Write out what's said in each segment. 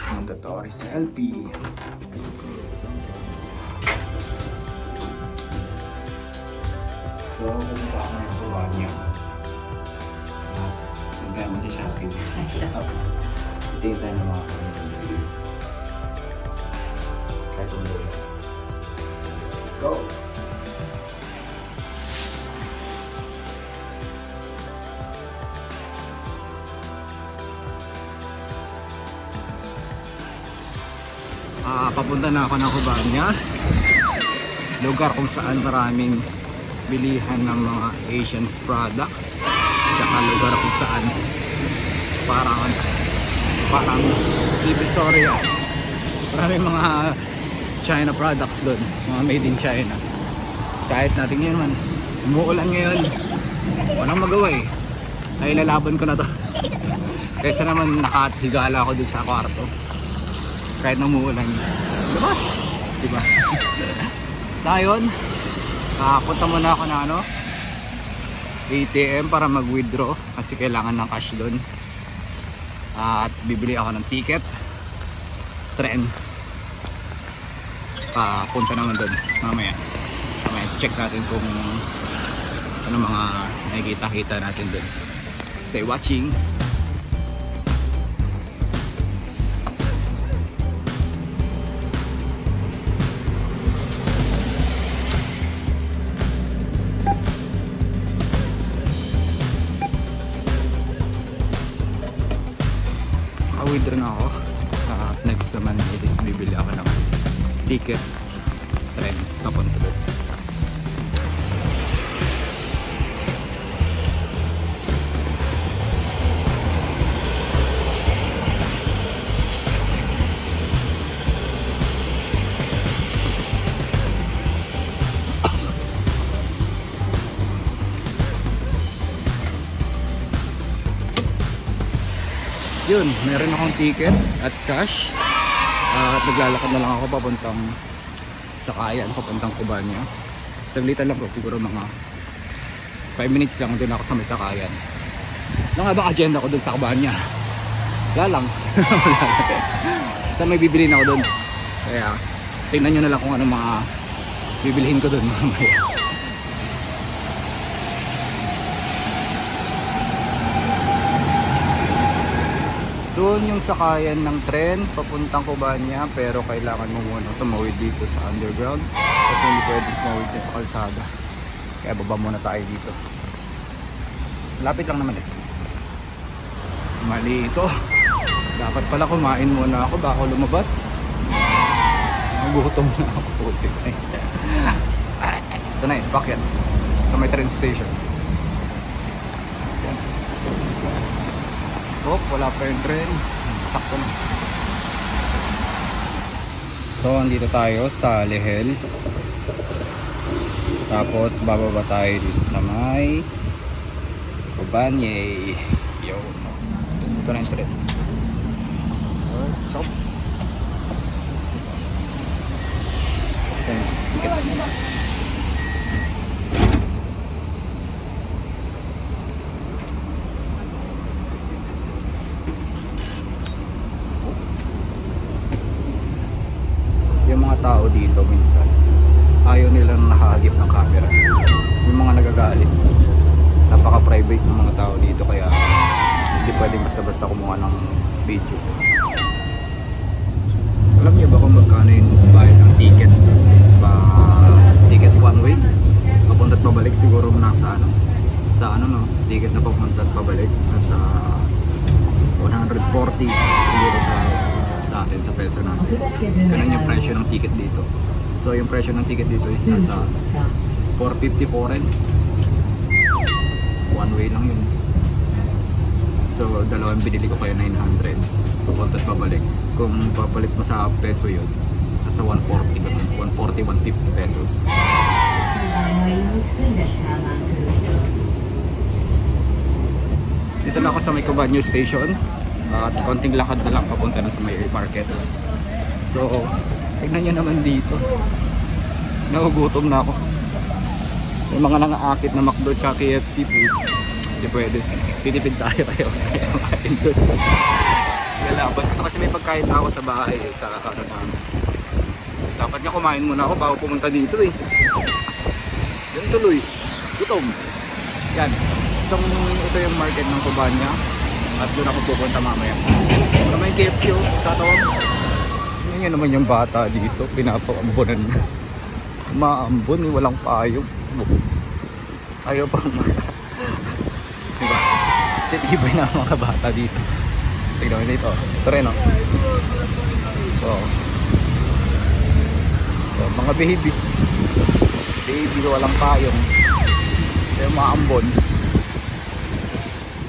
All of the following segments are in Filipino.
Mandatory selfie. So, pumunta ako ng Tuwanya. Nagkaya mo sa shopping. Tingin tayo ng mga pamilya. Kahit umuwi. Let's go! Papunta na ako ng Tuwanya, lugar kung saan maraming bilihan ng mga Asians product, tsaka lugar kung saan parang Divisoria, maraming mga China products doon, mga made in China. Kahit natin yun man, umuulan ngayon, walang magawa eh, ay lalaban ko na to kaysa naman nakahigala ako doon sa kwarto kahit namuulan. Labas! Diba? Tayon, punta muna ako na ATM para mag-withdraw kasi kailangan ng cash doon. At bibili ako ng ticket, tren. Punta naman doon mamaya. Check natin kung ano mga nakikita-kita natin doon. Stay watching! Withdraw na ako. Next naman is bibili ako ng ticket, tren papunta doon. Yun, meron akong ticket at cash at naglalakad na lang ako papuntang Sakayan, papuntang Tuwanya. Saglitan lang ko, siguro mga 5 minutes lang doon ako sa may Sakayan. Ano nga bang agenda ko doon sa Tuwanya? Wala lang. Basta may bibilin ako doon. Kaya tingnan nyo na lang kung ano mga bibilihin ko doon mamaya. Doon yung sakayan ng tren papuntang Tuwanya, pero kailangan mo muna tumawid dito sa underground kasi hindi pwede tumawid din sa kalsada. Kaya baba muna tayo dito. Lapit lang naman eh. Mali ito. Dapat pala kumain muna ako bago lumabas. Nagutom na ako. Ito na eh, bakit? Sa may train station. Oh, wala pa yung tren. Sakto na. So, andito tayo sa Lehel. Tapos, bababa tayo dito sa may Tuwanya. Yo. Ito na yung tren. Sops. Ito na. Ticket. Tao dito minsan ayaw nilang nakahagip ng camera, yung mga nagagalit. Napaka private ng mga tao dito kaya hindi pwedeng basta-basta kumuha ng video. Alam niyo ba kung magkano yung bayad ng ticket? Ticket one way papunta at pabalik, siguro nasa ticket na papunta at pabalik nasa 140 siguro sa atin, sa peso natin. Ganun yung presyo ng ticket dito. So yung presyo ng ticket dito is nasa 450 foreign. One way lang yun. So dalawang binili ko kaya 900 papunta at pabalik. Kung papalit mo sa peso yun, nasa 140 ganun. 140, 150 pesos. Dito na ako sa may Tuwanya station. At konting lakad na lang papunta na sa may market. So, tignan nyo naman dito. Nagugutom na ako. May mga nangaakit na McDo at KFC food. Hindi pwede. Pinipid tayo kayo. Kaya makain doon. Lalaban ko kasi may pagkain na ako sa bahay sa ano namin. Dapat nga kumain muna ako bago pumunta dito eh. Yan tuloy. Gutom. Yan. Ito yung market ng Cubania. At doon ako pupunta mamaya. Pero may KFC oh. Tatawag. Yan naman yung bata dito. Pinapaambunan na. Maambon eh. Walang payong. Ayaw pang diba? Titibay na mga bata dito. Tignan mo dito. Ito rin oh. So, mga baby. Baby walang payong. Ito yung mga ambon.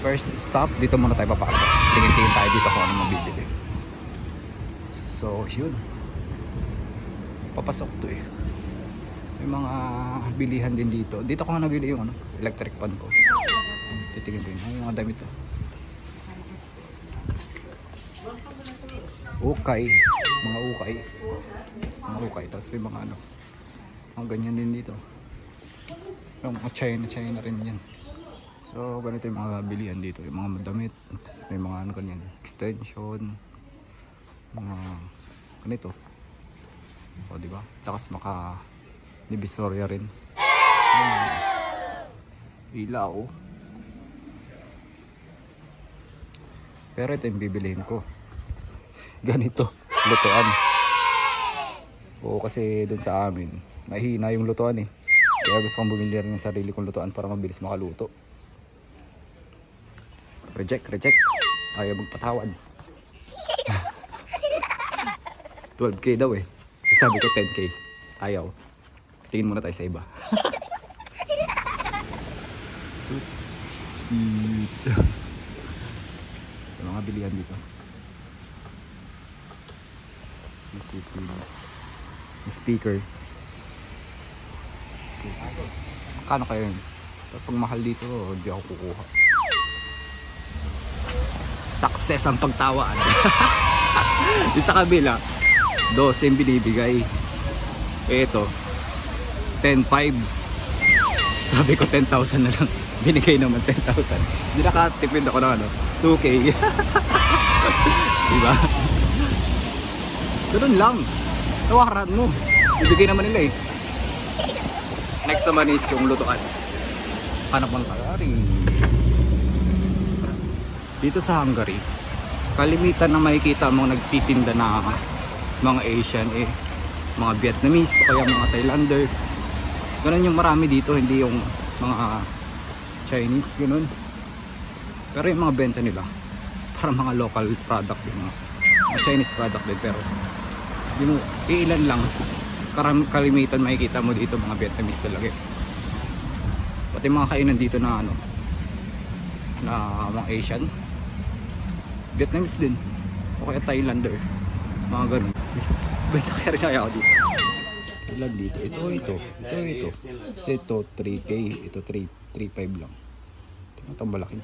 First stop, dito muna tayo papasok. Tingin-tingin tayo dito kung ano mabibili. So, yun. Papasok to eh. May mga bilihan din dito. Dito ko nga nabili yung ano, electric pan ko. Titingin-tingin. Ay, yung mga damit to. Ukay. Mga ukay. Mga ukay. Tapos may mga ano. Mga ganyan din dito. Yung mga China rin yan. So ganito yung mga bilihan dito. Yung mga damit. Tapos may mga ano ganyan. Extension. Mga ganito. O diba? Tapos maka Divisoria rin. Ilaw. Pero ito yung bibilihin ko. Ganito, lutuan. Oo, kasi dun sa amin mahina yung lutuan eh. Kaya gusto kong bumili rin ng sarili kong lutuan para mabilis makaluto. Reject. Ayaw magpatawad. 12k daw eh. Sabi ko 10k. Ayaw. Tingin muna tayo sa iba. Ito mga bilihan dito. May speaker. Kano kayo yun? Pag mahal dito, hindi ako kukuha. Success ang pagtawaan. Di sa kabila 12 yung binibigay. Ito 10,500. Sabi ko 10,000 na lang. Binigay naman 10,000. Hindi nakatipid ako na ano 2k. Diba? Ganun lang. Tawaran mo. Ibigay naman nila eh. Next naman is yung lutuan. Hanap ng Hungary. Dito sa Hungary, kalimitan na makikita mo nagtitinda na mga Asian eh. Mga Vietnamese o kaya mga Thailander. Ganun yung marami dito. Hindi yung mga Chinese. Ganun. Pero yung mga benta nila para mga local product. Yung mga Chinese product din. Pero yung ilan lang kalimitan makikita mo dito mga Vietnamese talaga. Pati mga kainan dito na ano na mga Asian, Vietnamese din o kaya Thailander, mga ganun. Benta kaya rin ako dito. Ilan dito? Ito. Kasi ito 3k, ito 3.5 lang. Ito malaki.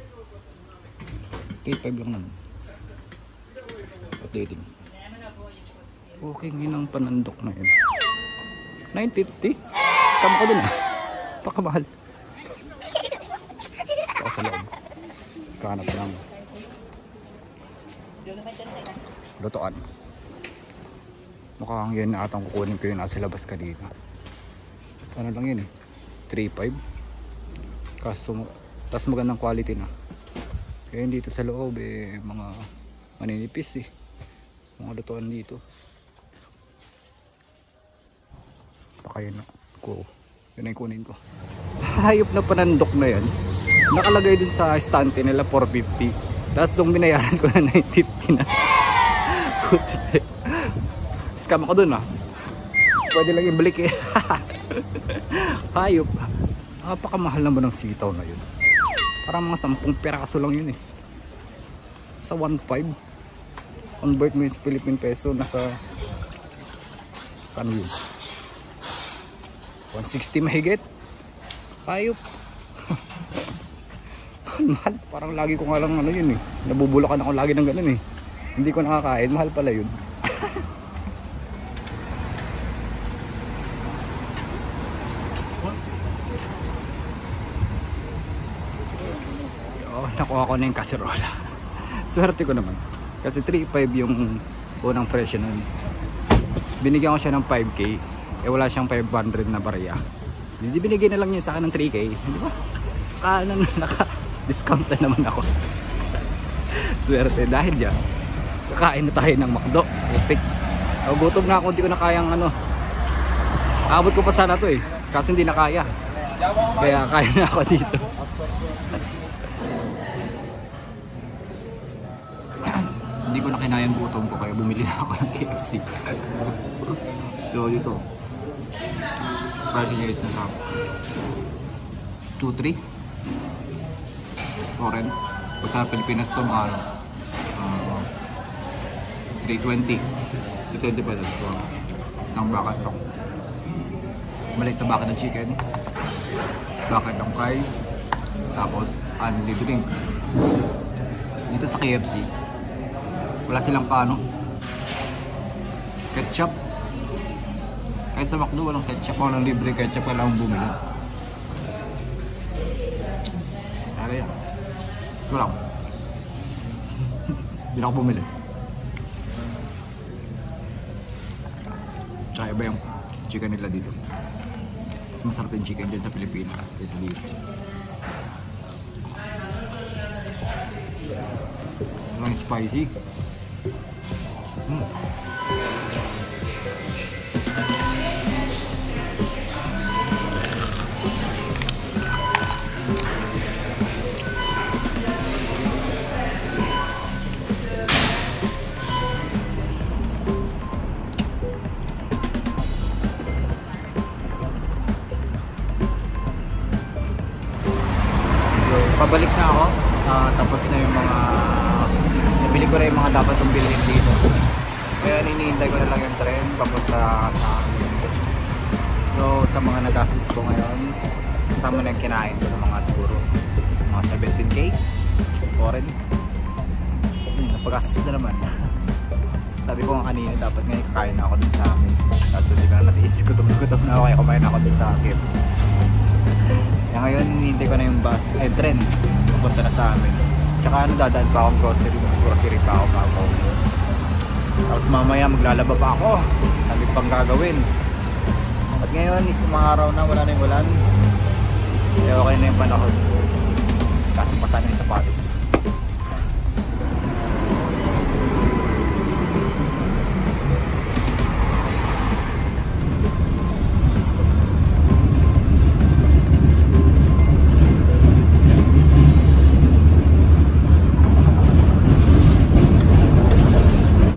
3.5 lang naman. Updating. Okay, nginang panandok na yun. 950? Scam ko dun ah. Pakamahal. Ito sa loob. Kahanap lang. Lutuan. Mukhang yun na atang kukunin ko yun nasa labas kanina. Ano lang yun eh. 3.5. Kaso, tas magandang quality na. Kaya dito sa loob eh, mga maninipis eh. Mga lutuan dito. Yun ko. Yun ay kunin ko. Hayop na panandok na yan. Nakalagay din sa stante nila 450. Tapos nung binayaran ko na 950 na. Scam ako dun ah. Pwede lang ibalik eh. Hayop. Napakamahal naman ng sitaw na yun. Parang mga 10 peraso lang yun eh. Sa 1.5. Convert mo yung Philippine peso. Nasa kano yun? 160 mahigit. Hayop. Mahal. Parang lagi ko nga lang ano yun eh. Nabubulakan ako lagi ng ganun eh. Hindi ko nakakain. Mahal pala yun. Nakuha ko na yung kaserola. Swerte ko naman. Kasi 3.5 yung unang presyo nun. Binigyan ko siya ng 5k. Eh wala siyang 500 na barya. Hindi binigay na lang niya sa akin ng 3k. Di ba? Naka-discount na naman ako. Swerte dahil dyan. Kakain na tayo ng McDo. Epic. Gutom na ako. Hindi ko na kayang ano. Abot ko pa sana to eh. Kasi hindi na kaya. Kaya kaya na ako dito. Hindi ko na kinayang gutom ko kaya bumili na ako ng KFC. So dito. Price niya is nasa 2-3 foreign. Kung sa Pilipinas to mga 320. Depende pa lang ito. Ang bucket to. Maliit na bucket ng chicken. Bucket ng fries. Tapos unlimited drinks. Dito sa KFC wala silang paano ketchup. Kahit sa McDo walang ketchup. Walang libre ketchup. Walang bumili. Kaya yan. Ito lang. Hindi na ako bumili. Tsaka iba yung chicken nila dito. Mas masarap yung chicken dyan sa Pilipinas kaysa dito. Walang spicy. Pabalik na ako. Tapos na yung mga nabili ko na yung mga dapat kong bilhin dito. Kaya hinihintay ko na lang yung tren papunta sa amin. So sa mga nag-assist ko ngayon, kasama na yung kinain ko ng mga siguro mga 17k foreign. Napag-assist na naman. Sabi ko nga kanina dapat ngayon kakain na ako dun sa amin. Tapos hindi ko na natiisip, gutom na ako kaya kumain ako dun sa KFC. Kaya ngayon hinihintay ko na yung bus, tren papunta na sa amin. Tsaka ano, dadaan pa akong grocery pa ako bago. Tapos mamaya maglalaba pa ako. Sabi pang gagawin. At ngayon is mga araw na wala na yung ulan. Kaya okay na yung panahon. Kasi pasan na yung sapatos.